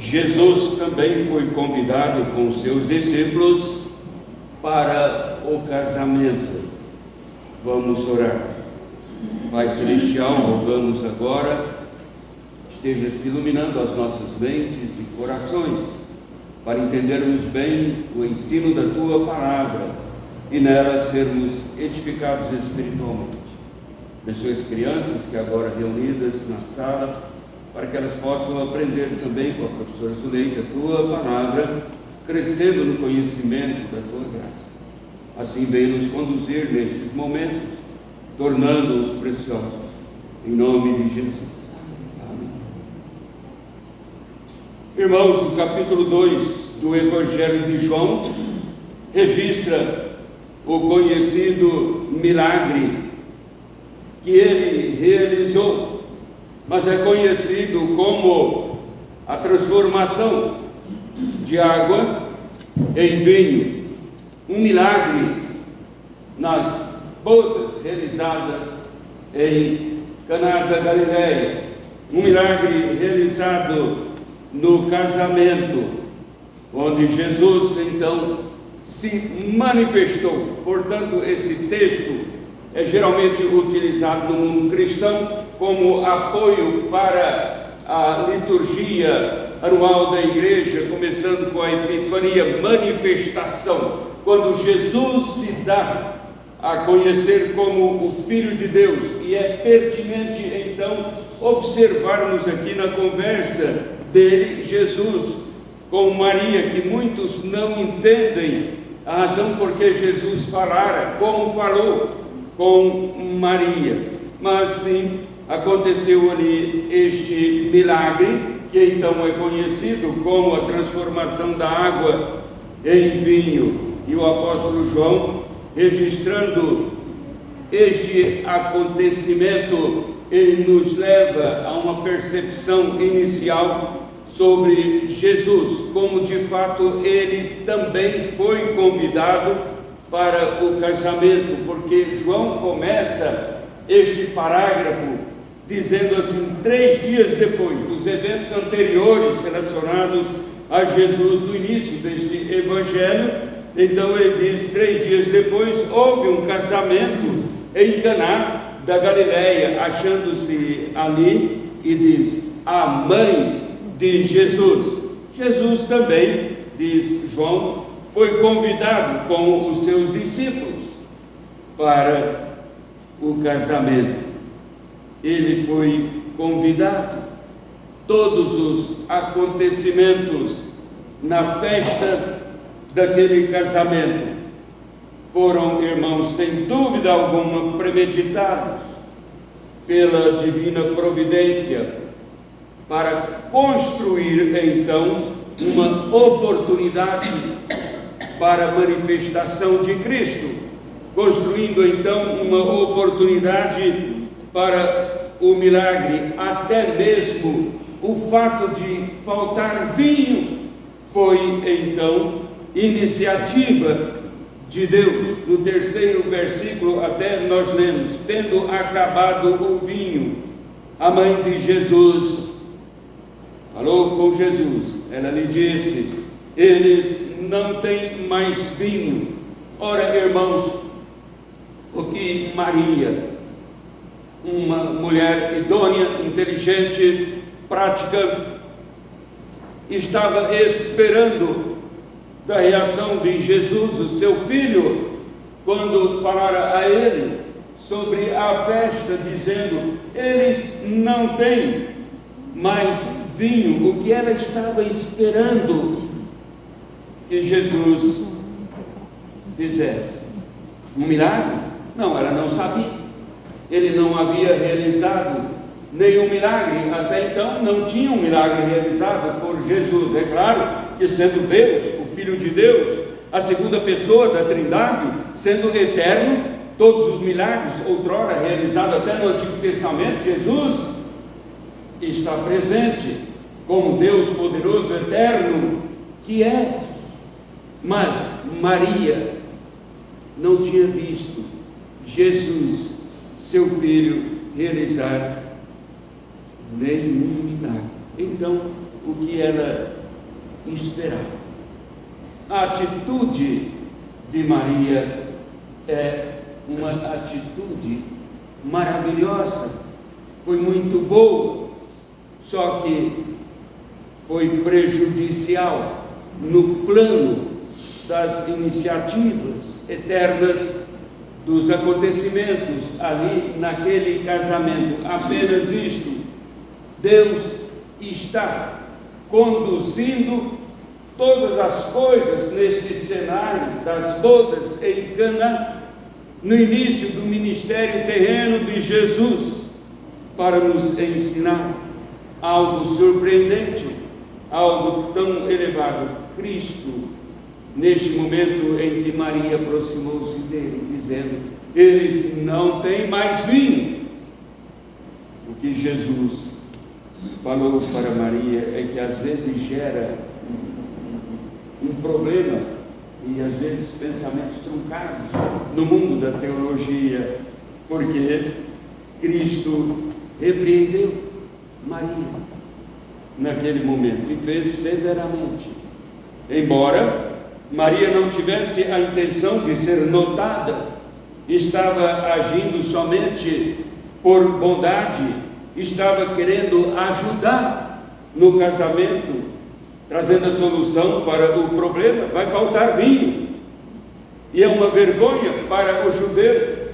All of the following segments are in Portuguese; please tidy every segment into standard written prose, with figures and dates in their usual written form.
Jesus também foi convidado com seus discípulos para o casamento. Vamos orar. Pai Celestial, rogamos agora, esteja se iluminando as nossas mentes e corações, para entendermos bem o ensino da Tua Palavra e nela sermos edificados espiritualmente. Abençoe as crianças que agora reunidas na sala, para que elas possam aprender também com a professora Zuleide a Tua Palavra, crescendo no conhecimento da Tua graça. Assim venha nos conduzir nestes momentos, tornando-os preciosos. Em nome de Jesus. Amém. Irmãos, o capítulo 2 do Evangelho de João registra o conhecido milagre que ele realizou, mas é conhecido como a transformação de água em vinho, um milagre nas bodas realizadas em Caná da Galileia, um milagre realizado no casamento, onde Jesus então se manifestou. Portanto, esse texto é geralmente utilizado no mundo cristão como apoio para a liturgia anual da igreja, começando com a Epifania, manifestação, quando Jesus se dá a conhecer como o Filho de Deus. E é pertinente então observarmos aqui na conversa dele, Jesus, com Maria, que muitos não entendem a razão por que Jesus falara como falou com Maria, mas sim aconteceu ali este milagre, que então é conhecido como a transformação da água em vinho. E o apóstolo João, registrando este acontecimento, ele nos leva a uma percepção inicial sobre Jesus, como de fato ele também foi convidado para o casamento, porque João começa este parágrafo dizendo assim, 3 dias depois dos eventos anteriores relacionados a Jesus no início deste evangelho. Então ele diz, 3 dias depois houve um casamento em Caná da Galileia, achando-se ali, e diz, a mãe de Jesus. Jesus também, diz João, foi convidado com os seus discípulos para o casamento. Ele foi convidado. Todos os acontecimentos na festa daquele casamento foram, irmãos, sem dúvida alguma, premeditados pela divina providência para construir então uma oportunidade para a manifestação de Cristo, construindo então uma oportunidade para o milagre. Até mesmo o fato de faltar vinho foi então iniciativa de Deus. No 3º versículo até nós lemos, tendo acabado o vinho, a mãe de Jesus falou com Jesus, ela lhe disse, eles não têm mais vinho. Ora, irmãos, o que Maria, uma mulher idônea, inteligente, prática, estava esperando da reação de Jesus, o seu filho, quando falara a ele sobre a festa, dizendo, eles não têm mais vinho. O que ela estava esperando que Jesus fizesse? Um milagre? Não, ela não sabia. Ele não havia realizado nenhum milagre, até então não tinha um milagre realizado por Jesus. É claro que, sendo Deus, o Filho de Deus, a segunda pessoa da Trindade, sendo eterno, todos os milagres outrora realizados até no Antigo Testamento, Jesus está presente como Deus poderoso, eterno, que é. Mas Maria não tinha visto Jesus, seu filho, realizar nenhum milagre. Então, o que ela esperar. A atitude de Maria é uma atitude maravilhosa, foi muito boa, só que foi prejudicial no plano das iniciativas eternas dos acontecimentos ali naquele casamento. Apenas isto: Deus está conduzindo todas as coisas neste cenário das bodas em Caná, no início do ministério terreno de Jesus, para nos ensinar algo surpreendente, algo tão elevado. Cristo, neste momento em que Maria aproximou-se dele, dizendo: eles não têm mais vinho. O que Jesus falou para Maria é que às vezes gera um problema e às vezes pensamentos truncados no mundo da teologia, porque Cristo repreendeu Maria naquele momento e fez severamente. Embora Maria não tivesse a intenção de ser notada, estava agindo somente por bondade, estava querendo ajudar no casamento, trazendo a solução para o problema. Vai faltar vinho, e é uma vergonha para o judeu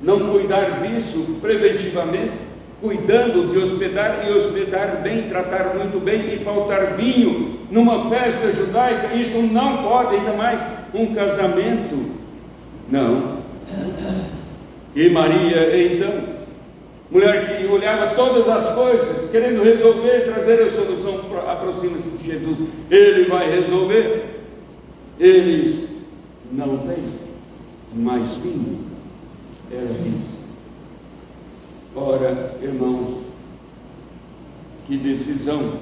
não cuidar disso preventivamente, cuidando de hospedar, e hospedar bem, tratar muito bem, e faltar vinho numa festa judaica. Isso não pode, ainda mais um casamento. Não. E Maria, então, mulher que olhava todas as coisas, querendo resolver, trazer a solução, aproxima-se de Jesus. Ele vai resolver. Eles não têm mais vinho, ela diz. Ora, irmãos, que decisão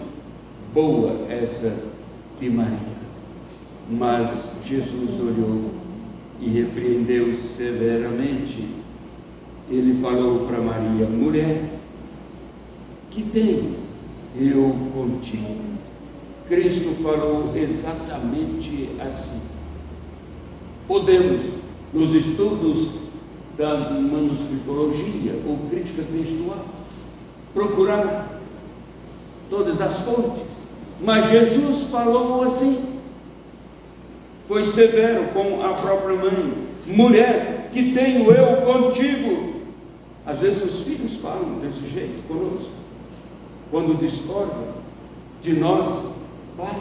boa essa de Maria. Mas Jesus olhou e repreendeu severamente. Ele falou para Maria: mulher, que tenho eu contigo? Cristo falou exatamente assim. Podemos, nos estudos da manuscritologia ou crítica textual, procurar todas as fontes, mas Jesus falou assim, foi severo com a própria mãe: mulher, que tenho eu contigo? Às vezes os filhos falam desse jeito conosco, quando discordam de nós, pais,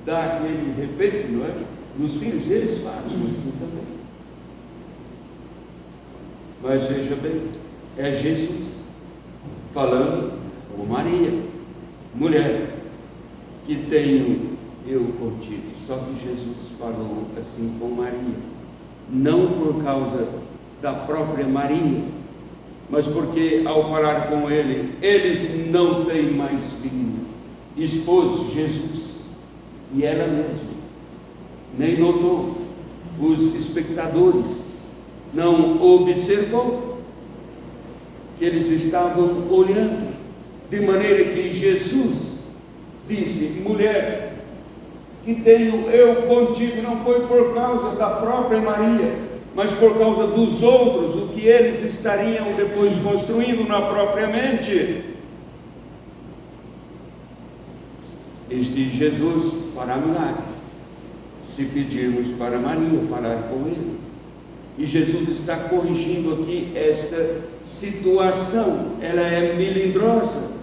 dá aquele repente, não é? Nos filhos, eles falam assim também. Mas veja bem, é Jesus falando com Maria: mulher, que tenho eu contigo. Só que Jesus falou assim com Maria, não por causa da própria Maria, mas porque ao falar com ele, eles não têm mais vinho. Expôs Jesus, e ela mesma nem notou, os espectadores não observou que eles estavam olhando, de maneira que Jesus disse: mulher, que tenho eu contigo. Não foi por causa da própria Maria, mas por causa dos outros, o que eles estariam depois construindo na própria mente. Este Jesus fará milagre, se pedirmos para Maria falar com ele. E Jesus está corrigindo aqui esta situação. Ela é melindrosa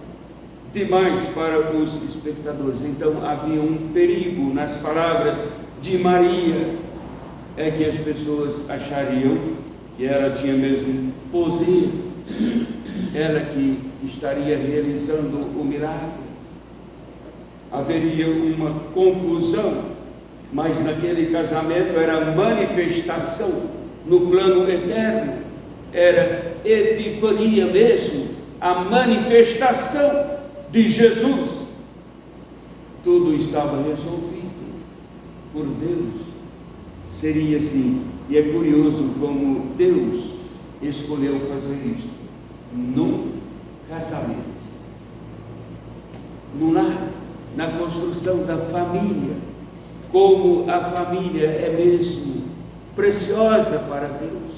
demais para os espectadores. Então havia um perigo nas palavras de Maria, é que as pessoas achariam que ela tinha mesmo poder, ela que estaria realizando o milagre. Haveria uma confusão, mas naquele casamento era manifestação no plano eterno, era epifania mesmo, a manifestação de Jesus. Tudo estava resolvido por Deus. Seria assim. E é curioso como Deus escolheu fazer isto num casamento, no lar na construção da família, como a família é mesmo preciosa para Deus,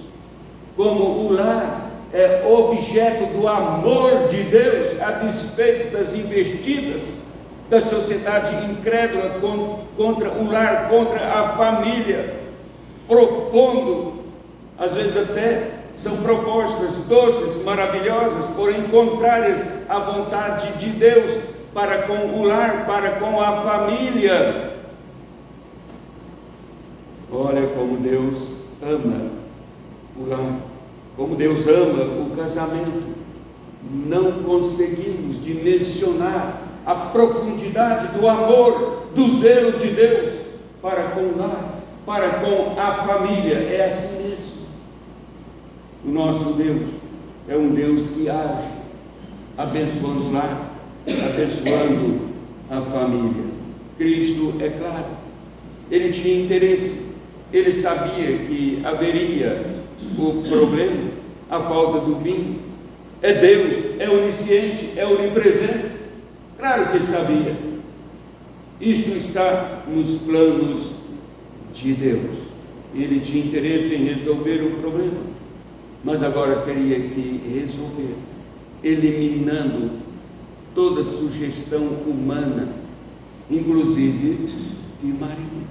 como o lar é objeto do amor de Deus, a despeito das investidas da sociedade incrédula contra o lar, contra a família, propondo, às vezes até são propostas doces, maravilhosas, porém contrárias à vontade de Deus para com o lar, para com a família. Olha como Deus ama o lar, como Deus ama o casamento. Não conseguimos dimensionar a profundidade do amor, do zelo de Deus para com o lar, para com a família. É assim mesmo. O nosso Deus é um Deus que age, abençoando o lar, abençoando a família. Cristo, é claro, ele tinha interesse, ele sabia que haveria o problema, a falta do vinho. É Deus, é onisciente, é onipresente. Claro que sabia. Isto está nos planos de Deus. Ele tinha interesse em resolver o problema, mas agora teria que resolver, eliminando toda sugestão humana, inclusive de Maria.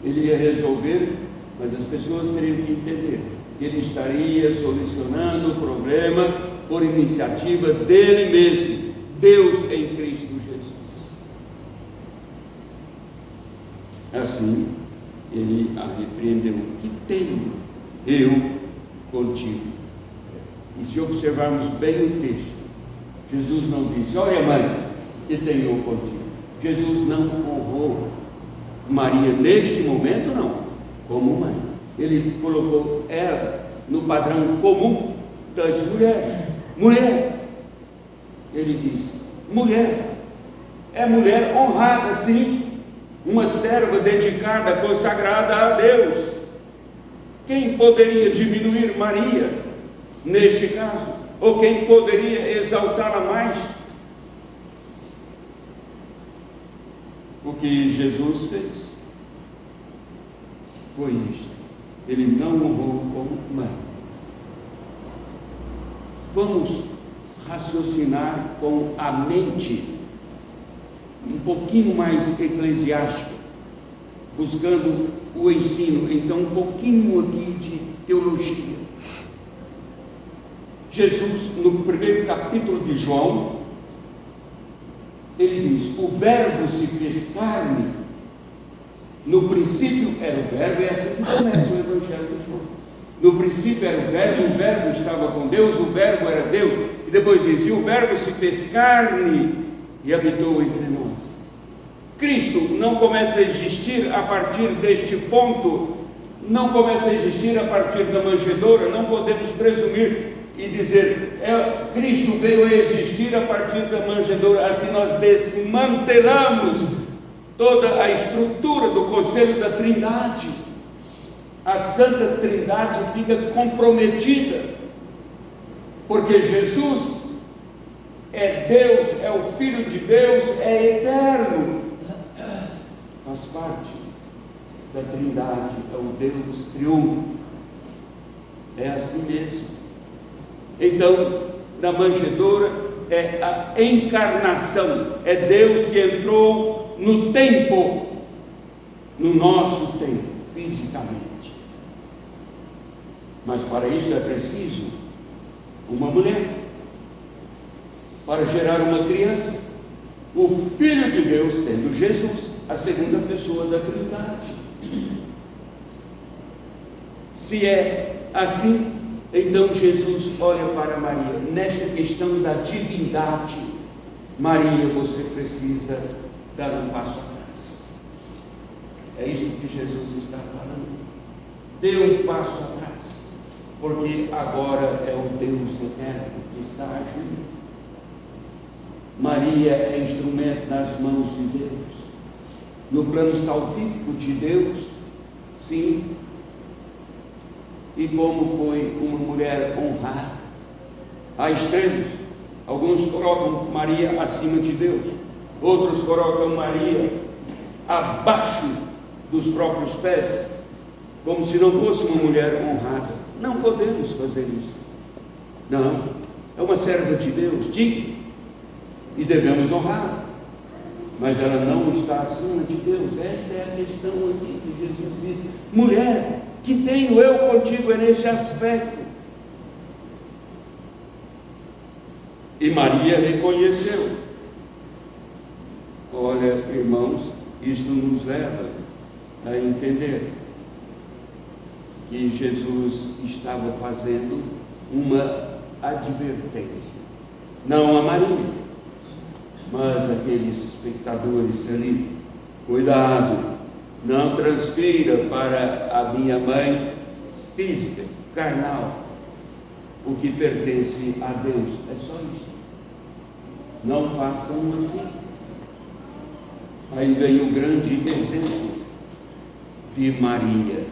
Ele ia resolver, mas as pessoas teriam que entender que ele estaria solucionando o problema por iniciativa dele mesmo, Deus em Cristo Jesus. Assim, ele a repreendeu: que tenho eu contigo? E se observarmos bem o texto, Jesus não disse: olha, mãe, que tenho eu contigo. Jesus não honrou Maria neste momento, não, como mãe. Ele colocou ela no padrão comum das mulheres. Mulher, ele disse, mulher, é mulher honrada, sim, uma serva dedicada, consagrada a Deus. Quem poderia diminuir Maria neste caso? Ou quem poderia exaltá-la mais? O que Jesus fez foi isto. Ele não honrou como mãe. Vamos raciocinar com a mente um pouquinho mais eclesiástica, buscando o ensino, então um pouquinho aqui de teologia. Jesus, no primeiro capítulo de João, ele diz: o verbo se fez carne. No princípio era o verbo, e assim que começa o Evangelho de João. No princípio era o verbo estava com Deus, o verbo era Deus. E depois diz: e o verbo se fez carne e habitou entre nós. Cristo não começa a existir a partir deste ponto, não começa a existir a partir da manjedoura. Não podemos presumir e dizer, Cristo veio a existir a partir da manjedoura. Assim nós desmantelamos toda a estrutura do conselho da Trindade. A Santa Trindade fica comprometida, porque Jesus é Deus, é o Filho de Deus, é eterno, faz parte da Trindade, é o Deus triunfo. É assim mesmo. Então, na manjedoura é a encarnação, é Deus que entrou no tempo, no nosso tempo, fisicamente. Mas para isso é preciso uma mulher, para gerar uma criança, o Filho de Deus sendo Jesus, a segunda pessoa da Trindade. Se é assim, então Jesus olha para Maria. Nesta questão da divindade, Maria, você precisa dar um passo atrás. É isso que Jesus está falando. Dê um passo atrás, porque agora é o Deus eterno que está agindo. Maria é instrumento nas mãos de Deus, no plano salvífico de Deus, sim. E como foi uma mulher honrada, há extremos. Alguns colocam Maria acima de Deus, outros colocam Maria abaixo dos próprios pés, como se não fosse uma mulher honrada. Não podemos fazer isso. Não, é uma serva de Deus, digna, e devemos honrá-la. Mas ela não está acima de Deus. Esta é a questão aqui que Jesus diz: mulher, que tenho eu contigo? É nesse aspecto. E Maria reconheceu. Olha, irmãos, isto nos leva a entender que Jesus estava fazendo uma advertência, não a Maria, mas aqueles espectadores ali: cuidado, não transfira para a minha mãe física, carnal, o que pertence a Deus. É só isso. Não façam assim. Aí vem o grande exemplo de Maria.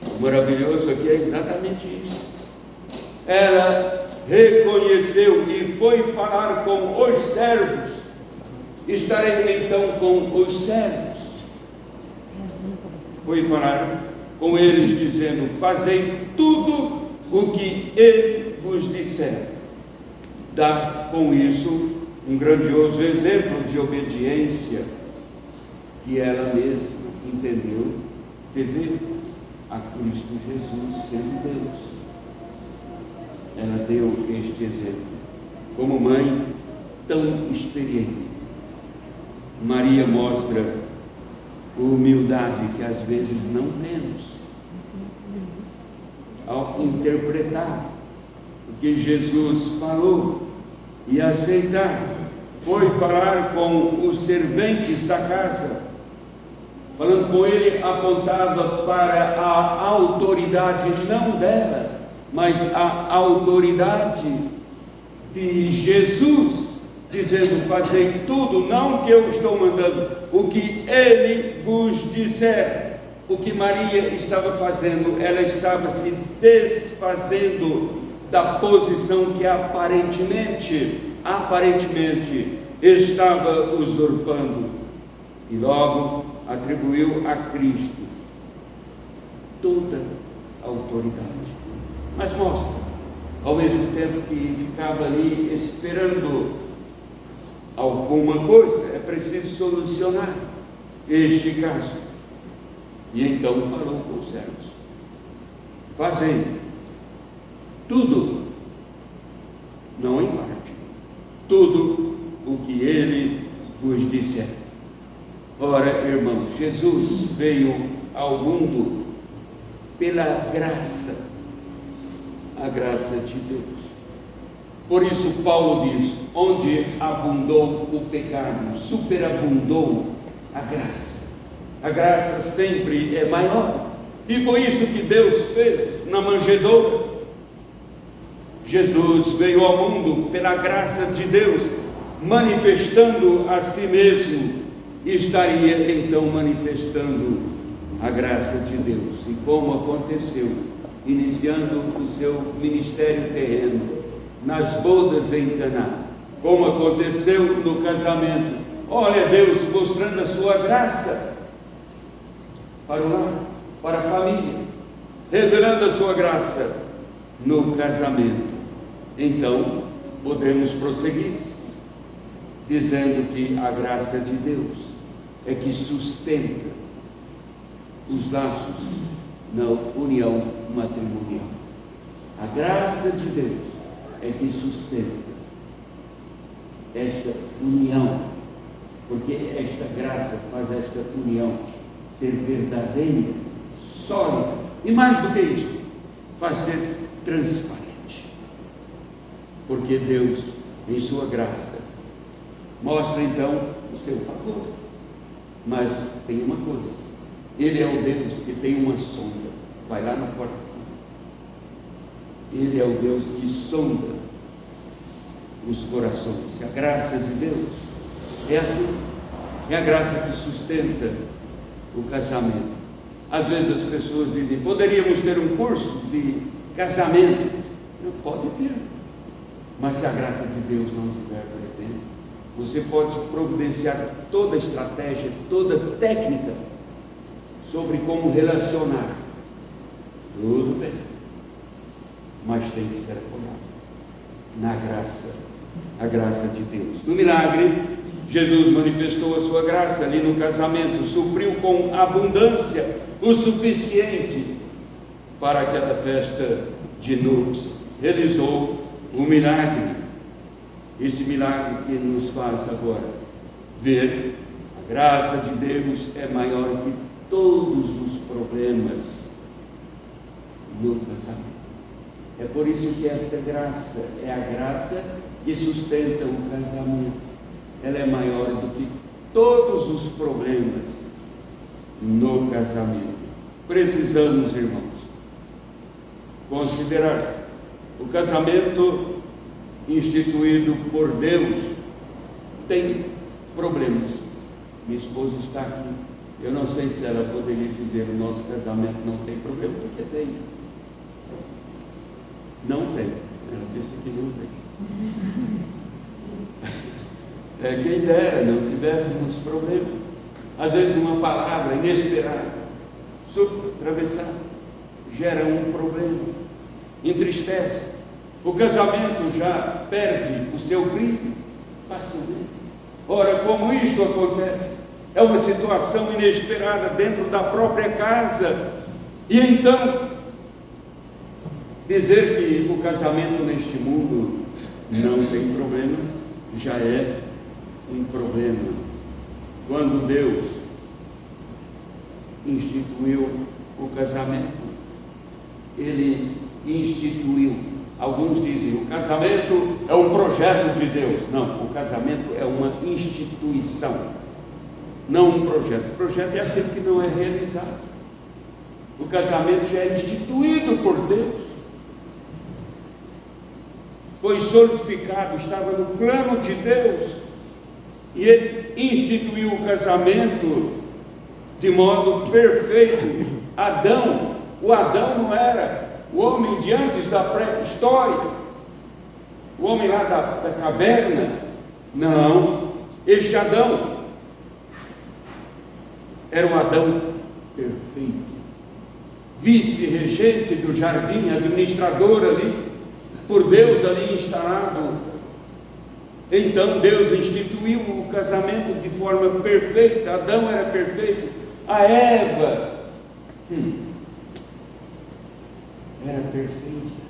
O maravilhoso aqui é exatamente isso. Ela reconheceu e foi falar com os servos. Estarei então com os servos. Foi falar com eles, dizendo: fazei tudo o que ele vos disser. Dá com isso um grandioso exemplo de obediência que ela mesma entendeu dever a Cristo Jesus sendo Deus. Ela deu este exemplo como mãe tão experiente. Maria mostra humildade que às vezes não temos ao interpretar o que Jesus falou e aceitar. Foi falar com os serventes da casa. Falando com ele, apontava para a autoridade não dela, mas a autoridade de Jesus, dizendo: fazei tudo, não o que eu estou mandando, o que ele vos disser. O que Maria estava fazendo? Ela estava se desfazendo da posição que aparentemente estava usurpando, e logo atribuiu a Cristo toda a autoridade. Mas mostra, ao mesmo tempo que ficava ali esperando alguma coisa, é preciso solucionar este caso. E então falou com os servos: fazei tudo, não em parte, tudo o que ele vos disser. Ora, irmãos, Jesus veio ao mundo pela graça, a graça de Deus. Por isso Paulo diz: onde abundou o pecado, superabundou a graça. A graça sempre é maior. E foi isso que Deus fez na manjedoura. Jesus veio ao mundo pela graça de Deus, manifestando a si mesmo, e estaria então manifestando a graça de Deus. E como aconteceu, iniciando o seu ministério terreno, nas bodas em Caná, como aconteceu no casamento. Olha Deus mostrando a sua graça para o lar, para a família, revelando a sua graça no casamento. Então podemos prosseguir dizendo que a graça de Deus é que sustenta os laços na união matrimonial. A graça de Deus é que sustenta esta união, porque esta graça faz esta união ser verdadeira, sólida, e mais do que isso, faz ser transparente, porque Deus, em sua graça, mostra então o seu favor. Mas tem uma coisa: Ele é o Deus que tem uma sonda, vai lá no coração. Ele é o Deus que sonda os corações. A graça de Deus é assim, é a graça que sustenta o casamento. Às vezes as pessoas dizem: poderíamos ter um curso de casamento. Não pode ter, mas se a graça de Deus não estiver presente, você pode providenciar toda a estratégia, toda a técnica sobre como relacionar. Tudo bem, mas tem que ser apoiado na graça, a graça de Deus. No milagre, Jesus manifestou a sua graça ali no casamento, supriu com abundância o suficiente para aquela festa de núpcias. Realizou o milagre. Esse milagre que nos faz agora ver a graça de Deus é maior que todos os problemas no casamento. É por isso que esta graça é a graça que sustenta o casamento. Ela é maior do que todos os problemas no casamento. Precisamos, irmãos, considerar o casamento instituído por Deus tem problemas. Minha esposa está aqui. Eu não sei se ela poderia dizer o nosso casamento não tem problema, porque tem. Não tem. Ela disse que não tem. Quem dera não tivéssemos problemas. Às vezes uma palavra inesperada, atravessada, gera um problema, entristece. O casamento já perde o seu brilho facilmente. Ora, como isto acontece? É uma situação inesperada dentro da própria casa. E então, dizer que o casamento neste mundo não tem problemas, já é um problema. Quando Deus instituiu o casamento, Ele instituiu. Alguns dizem, o casamento é um projeto de Deus. Não, o casamento é uma instituição, não um projeto. O projeto é aquele que não é realizado. O casamento já é instituído por Deus. Foi solidificado, estava no plano de Deus. E Ele instituiu o casamento de modo perfeito. O Adão não era o homem de antes da pré-história, o homem lá da caverna. Não, este Adão era um Adão perfeito, vice-regente do jardim, administrador ali, por Deus ali instalado. Então Deus instituiu o casamento de forma perfeita. Adão era perfeito, a Eva era perfeita.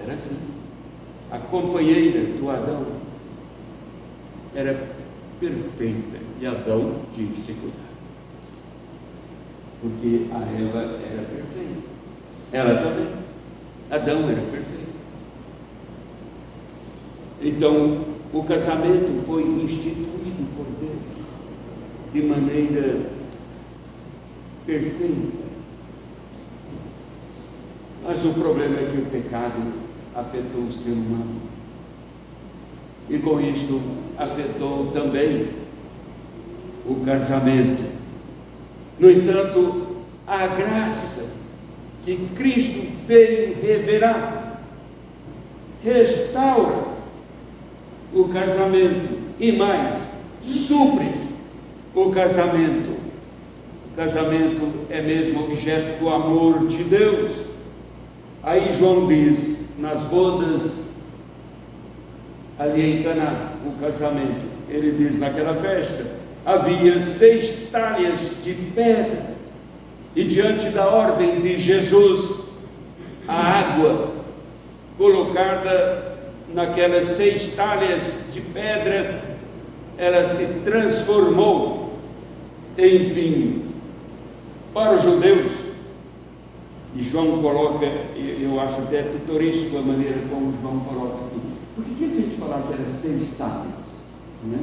Era assim. A companheira do Adão era perfeita e Adão tinha que se cuidar, porque a Eva era perfeita, ela também. Adão era perfeito. Então o casamento foi instituído por Deus de maneira perfeita. Mas o problema é que o pecado afetou o ser humano, e com isto afetou também o casamento. No entanto, a graça que Cristo veio revelar restaura o casamento e mais, supre o casamento. O casamento é mesmo objeto do amor de Deus. Aí João diz, nas bodas ali em Caná, o casamento, ele diz, naquela festa havia 6 talhas de pedra, e diante da ordem de Jesus, a água colocada naquelas 6 talhas de pedra, ela se transformou em vinho. Para os judeus, e João coloca, eu acho até pitoresco a maneira como João coloca aqui. Por que a gente falar que era 6 talhas? Né?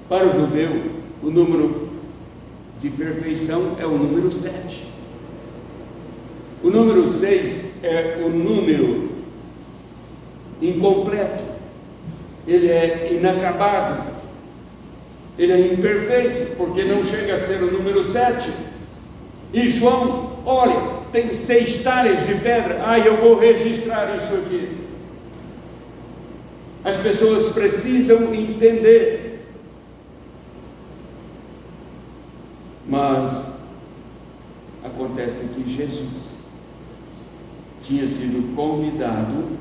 Para o judeu, o número de perfeição é o número 7. O número 6 é o número incompleto. Ele é inacabado. Ele é imperfeito, porque não chega a ser o número 7. E João, olha, tem 6 talhas de pedra. Eu vou registrar isso aqui. As pessoas precisam entender. Mas acontece que Jesus tinha sido convidado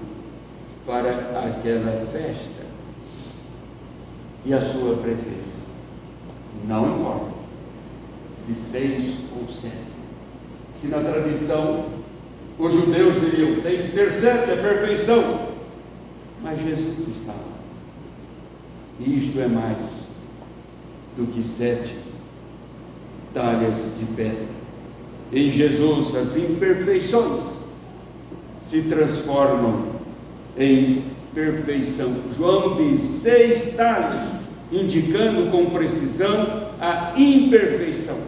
para aquela festa, e a sua presença, não importa se 6 ou 7. Se na tradição os judeus diriam, tem que ter 7, é perfeição, mas Jesus estava. E isto é mais do que 7 talhas de pedra. Em Jesus as imperfeições se transformam em perfeição. João diz 6 talhas, indicando com precisão a imperfeição.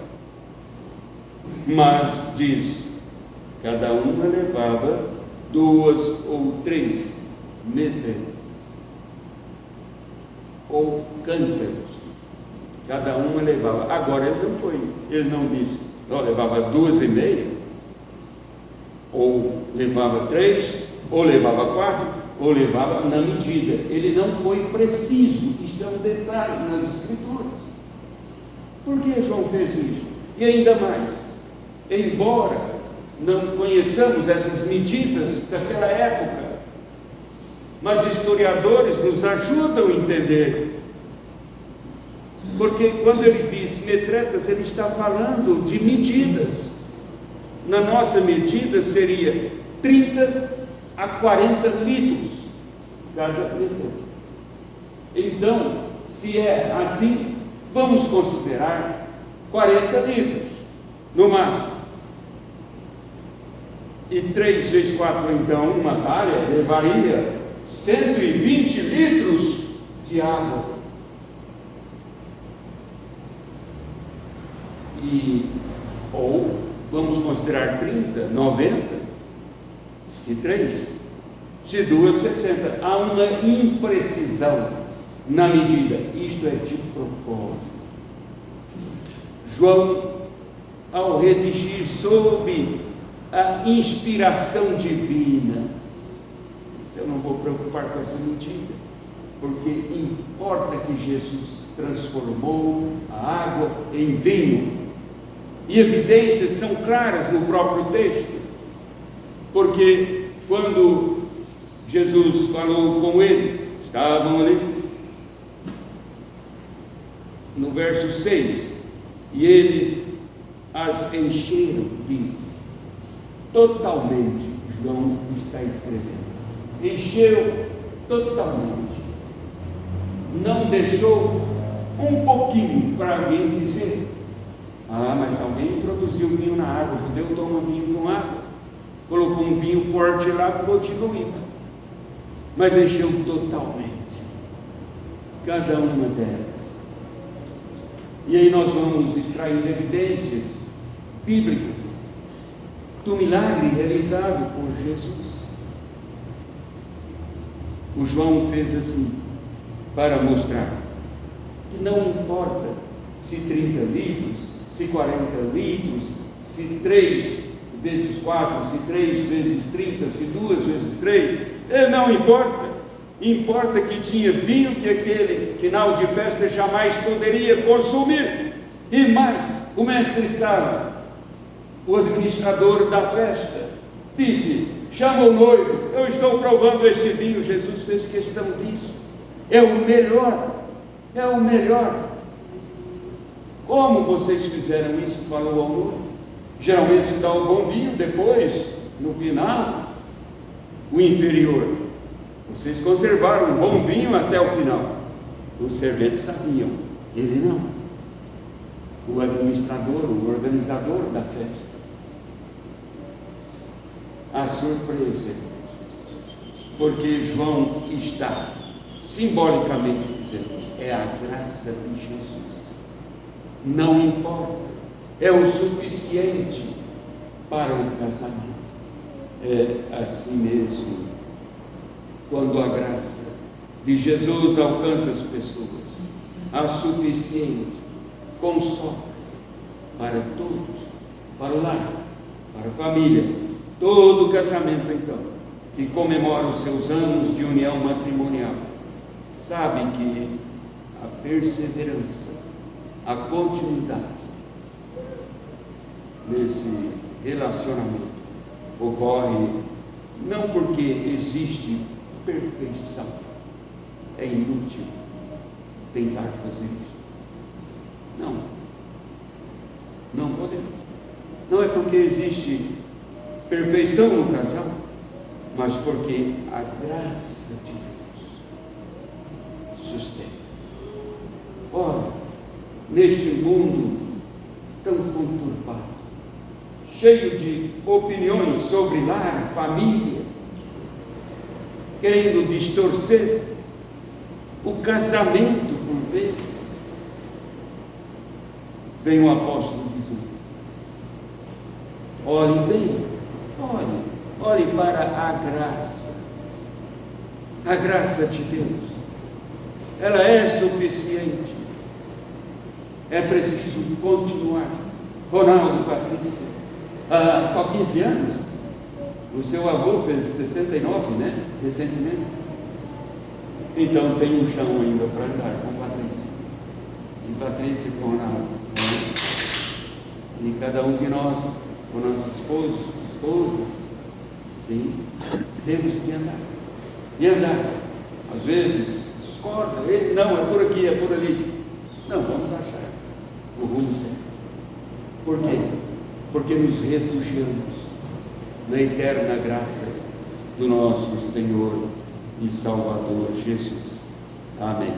Mas diz, cada uma levava 2 ou 3 metros ou cântaros. Cada uma levava. Agora ele não disse, levava 2,5, ou levava 3, ou levava 4, ou levava na medida. Ele não foi preciso. Isto é um detalhe nas Escrituras. Por que João fez isso? E ainda mais, embora não conheçamos essas medidas daquela época, mas historiadores nos ajudam a entender. Porque quando ele diz metretas, ele está falando de medidas. Na nossa medida seria 30 a 40 litros cada metreta. Então, se é assim, vamos considerar 40 litros no máximo. E 3 vezes 4, então, uma talha levaria 120 litros de água. Ou vamos considerar 30, 90, se 3, se 2, 60. Há uma imprecisão na medida. Isto é de propósito. João, ao redigir sob a inspiração divina, eu não vou preocupar com essa medida, porque importa que Jesus transformou a água em vinho. E evidências são claras no próprio texto, porque quando Jesus falou com eles, estavam ali, no verso 6, e eles as encheram, diz, totalmente. João está escrevendo, encheu totalmente, não deixou um pouquinho para alguém dizer, mas alguém introduziu vinho na água, o judeu toma vinho com água, colocou um vinho forte lá, ficou diluído, mas encheu totalmente, cada uma delas. E aí nós vamos extrair evidências bíblicas do milagre realizado por Jesus. O João fez assim, para mostrar que não importa se 30 litros, se 40 litros, se 3 vezes 4, se 3 vezes 30, se 2 vezes 3, não importa. Importa que tinha vinho que aquele final de festa jamais poderia consumir. E mais, o mestre Sala, o administrador da festa, disse, chama o noivo, eu estou provando este vinho. Jesus fez questão disso. É o melhor, é o melhor. Como vocês fizeram isso? Falou ao noivo. Geralmente se dá o bom vinho, depois, no final, o inferior. Vocês conservaram um bom vinho até o final. Os serventes sabiam, ele não. O administrador, o organizador da festa. A surpresa, porque João está simbolicamente dizendo, é a graça de Jesus. Não importa, é o suficiente para um casamento. É assim mesmo. Quando a graça de Jesus alcança as pessoas, a suficiente consome para todos, para o lar, para a família, todo o casamento então, que comemora os seus anos de união matrimonial, sabe que a perseverança, a continuidade nesse relacionamento ocorre não porque existe perfeição. É inútil tentar fazer isso. Não podemos. Não é porque existe perfeição no casal, mas porque a graça de Deus sustenta. Ora, neste mundo tão conturbado, cheio de opiniões sobre lar, família, querendo distorcer o casamento por vezes, vem o apóstolo dizendo: olhe bem, olhe para a graça de Deus, ela é suficiente, é preciso continuar. Ronaldo, Patrícia, só 15 anos, o seu avô fez 69, né, recentemente, então tem um chão ainda para andar com Patrícia, e Patrícia com Ronaldo, né? E cada um de nós, com nossos esposas, sim, temos que andar, e andar, às vezes, discorda, ele não, é por aqui, é por ali, não, vamos achar o rumo certo. Por quê? Porque nos refugiamos na eterna graça do nosso Senhor e Salvador Jesus. Amém.